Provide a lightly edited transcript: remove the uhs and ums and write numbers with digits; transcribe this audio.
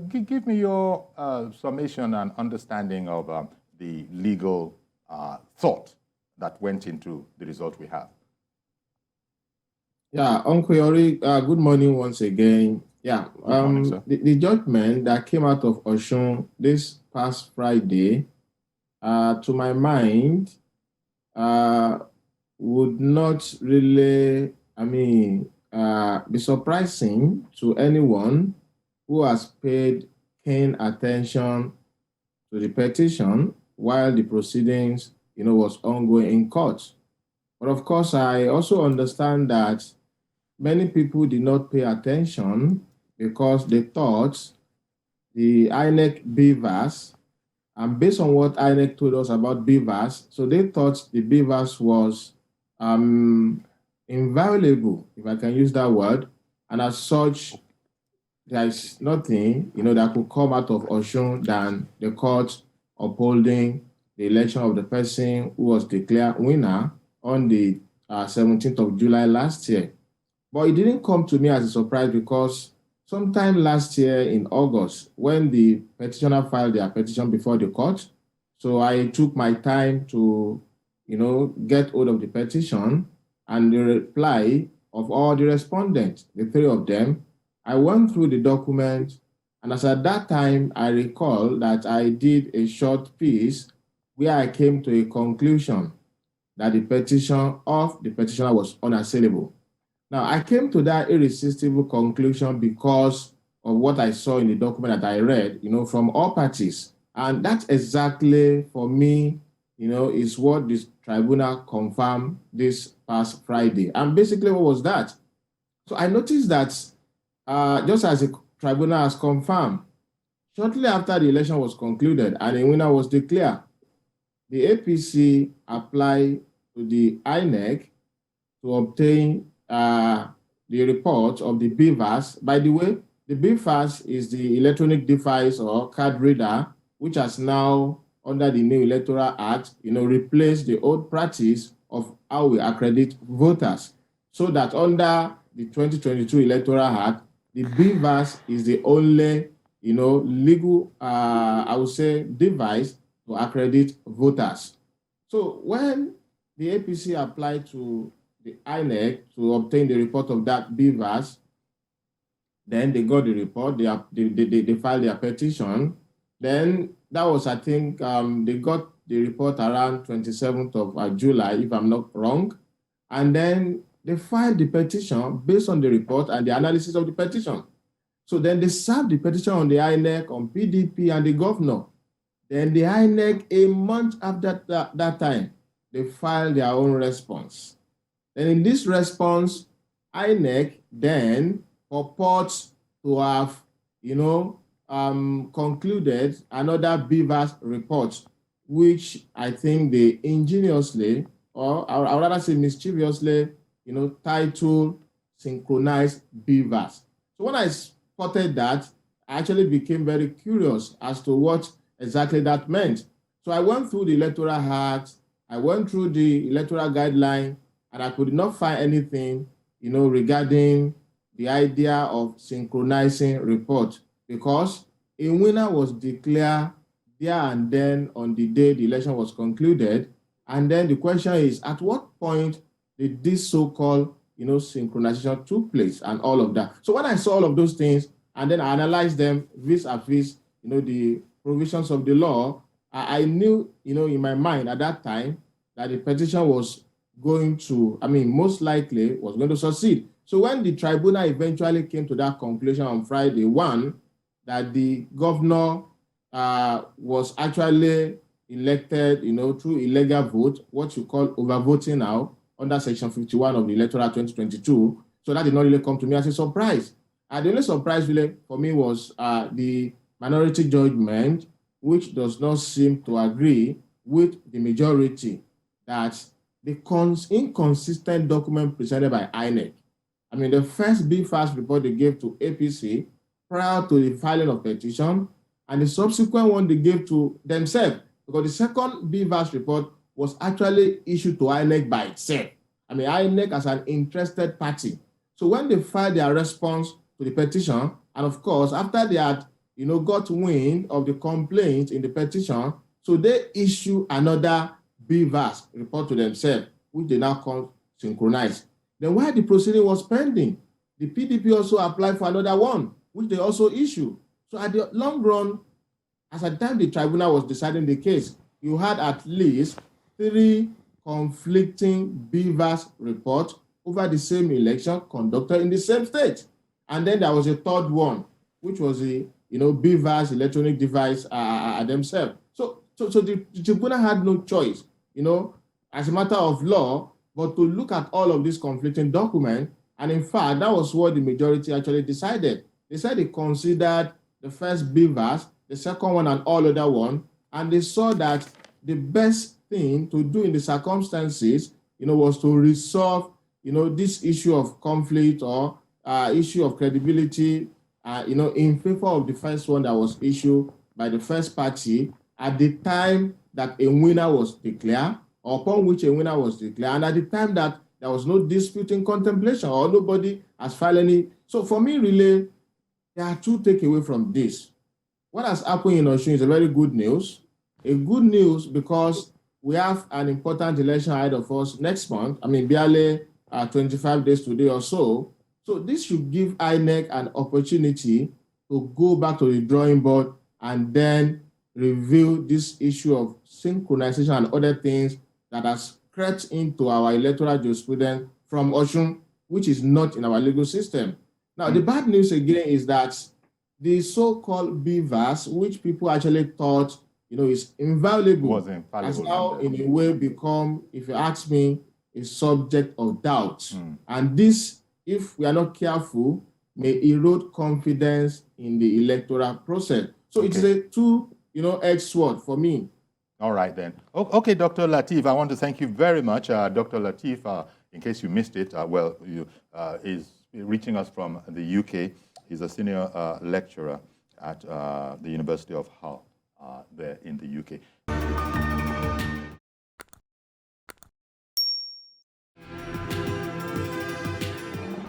Give me your summation and understanding of the legal thought that went into the result we have. Yeah, Uncle Yori, good morning once again. Yeah, good morning, sir. The judgment that came out of Osun this past Friday, to my mind, would not really, be surprising to anyone who has paid keen attention to the petition while the proceedings, was ongoing in court. But of course, I also understand that many people did not pay attention because they thought the INEC BVAS, and based on what INEC told us about BVAS, so they thought the BVAS was inviolable, if I can use that word, and as such, there is nothing, that could come out of Osun than the court upholding the election of the person who was declared winner on the 17th of July last year. But it didn't come to me as a surprise because sometime last year in August, when the petitioner filed their petition before the court, so I took my time to, get hold of the petition and the reply of all the respondents, the three of them. I went through the document, and as at that time, I recall that I did a short piece where I came to a conclusion that the petition of the petitioner was unassailable. Now, I came to that irresistible conclusion because of what I saw in the document that I read, from all parties. And that's exactly, for me, is what this tribunal confirmed this past Friday. And basically, what was that? So I noticed that just as the tribunal has confirmed, shortly after the election was concluded and a winner was declared, the APC applied to the INEC to obtain the report of the BVAS. By the way, the BVAS is the electronic device or card reader, which has now, under the new Electoral Act, replaced the old practice of how we accredit voters. So that under the 2022 Electoral Act, the BVAS is the only, legal, I would say, device to accredit voters. So when the APC applied to the INEC to obtain the report of that BVAS, then they got the report, they filed their petition. Then that was, I think, they got the report around 27th of July, if I'm not wrong. And then they filed the petition based on the report and the analysis of the petition. So then they served the petition on the INEC, on PDP, and the governor. Then the INEC, a month after that time, they filed their own response. Then in this response, INEC then purports to have, concluded another BVAS report, which I think they ingeniously, or I would rather say mischievously, titled Synchronized BVAS. So when I spotted that, I actually became very curious as to what exactly that meant. So I went through the Electoral Act, I went through the electoral guideline, and I could not find anything, regarding the idea of synchronizing report, because a winner was declared there and then on the day the election was concluded. And then the question is, at what point did this so-called, synchronization took place and all of that? So when I saw all of those things, and then I analyzed them vis-a-vis, the provisions of the law, I knew, in my mind at that time that the petition was going to, most likely was going to succeed. So when the tribunal eventually came to that conclusion on Friday, one, that the governor was actually elected, through illegal vote, what you call overvoting now, under Section 51 of the Electoral 2022. So that did not really come to me as a surprise. The only surprise really for me was the minority judgment, which does not seem to agree with the majority that the inconsistent document presented by INEC. The first BVAS report they gave to APC prior to the filing of petition, and the subsequent one they gave to themselves, because the second BVAS report was actually issued to INEC by itself. INEC as an interested party. So when they filed their response to the petition, And of course, after they had, got wind of the complaint in the petition, so they issue another BVAS report to themselves, which they now call synchronized. Then while the proceeding was pending, the PDP also applied for another one, which they also issue. So at the long run, as at the time the tribunal was deciding the case, you had at least 3 conflicting BVAS reports over the same election conducted in the same state. And then there was a third one, which was the BVAS electronic device themselves. So the tribunal had no choice, as a matter of law, but to look at all of these conflicting documents. And in fact, that was what the majority actually decided. They said they considered the first BVAS, the second one, and all other one, and they saw that the best thing to do in the circumstances, was to resolve, this issue of conflict or issue of credibility, in favor of the first one that was issued by the first party at the time that a winner was declared, or upon which a winner was declared, and at the time that there was no dispute in contemplation or nobody has filed any. So for me, really, there are 2 takeaways from this. What has happened in Osun is a very good news. A good news because we have an important election ahead of us next month. I mean, barely 25 days today or so. So this should give INEC an opportunity to go back to the drawing board and then review this issue of synchronization and other things that has crept into our electoral jurisprudence from Osun, which is not in our legal system. Now, the bad news again is that the so-called BVAS, which people actually thought, is invaluable, has now in a way become, if you ask me, a subject of doubt. And this, if we are not careful, may erode confidence in the electoral process. So it's a 2-edged sword for me. All right, then. Okay, Dr. Lateef, I want to thank you very much. Dr. Lateef, in case you missed it, is reaching us from the UK. He's a senior lecturer at the University of Hull there in the UK.